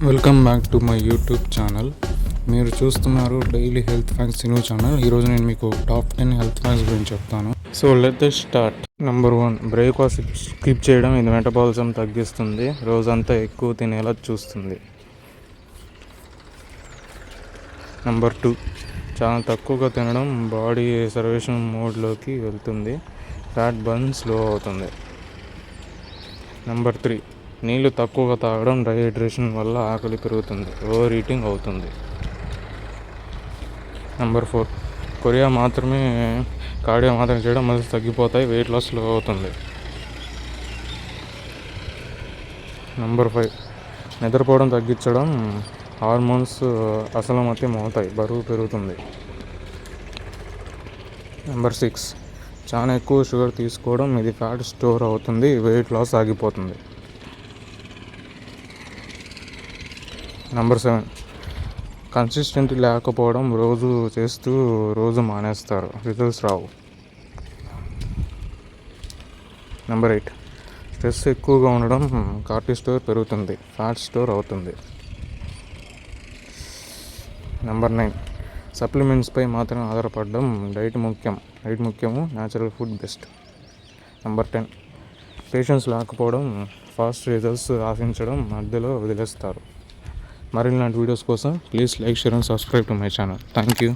Welcome back to my YouTube channel. మీరు చూస్తున్నారు daily health facts new channel. ఈరోజు నేను మీకు టాప్ 10 హెల్త్ ఫ్యాక్ట్స్ గురించి చెప్తాను. So let us start. Number 1, breakfast skip చేయడం ఇది మెటబాలిజం తగ్గిస్తుంది, రోజంతా ఎక్కువ తినేలా చూస్తుంది. నెంబర్ 2, చాలా తక్కువగా తినడం బాడీ సర్వేషన్ మోడ్లోకి వెళ్తుంది, ఫ్యాట్ బర్న్ స్లో అవుతుంది. నెంబర్ 3, నీళ్ళు తక్కువగా తాగడం డైహైడ్రేషన్ వల్ల ఆకలి పెరుగుతుంది, ఓవర్ ఈటింగ్ అవుతుంది. నెంబర్ 4, కార్డియో మాత్రమే చేయడం మజిల్స్ తగ్గిపోతాయి, వెయిట్ లాస్ స్లో అవుతుంది. నెంబర్ 5, నిద్రపోవడం తగ్గించడం హార్మోన్స్ అసమతుల్యం అవుతాయి, బరువు పెరుగుతుంది. నెంబర్ 6, చాలా ఎక్కువ షుగర్ తీసుకోవడం ఇది ఫ్యాట్ స్టోర్ అవుతుంది, వెయిట్ లాస్ ఆగిపోతుంది. నెంబర్ 7, కన్సిస్టెంట్ లేకపోవడం రోజు చేస్తూ రోజు మానేస్తారు, రిజల్ట్స్ రావు. నెంబర్ 8, స్ట్రెస్ ఎక్కువగా ఉండడం కార్టిసోల్ పెరుగుతుంది, ఫ్యాట్ స్టోర్ అవుతుంది. నెంబర్ 9, సప్లిమెంట్స్పై మాత్రం ఆధారపడడం డైట్ ముఖ్యము, natural food best. Number 10, patience లేకపోవడం ఫాస్ట్ రిజల్ట్స్ ఆశించడం మధ్యలో వదిలేస్తారు. మరిన్ని వీడియోస్ కోసం please like, share and subscribe to my channel. Thank you.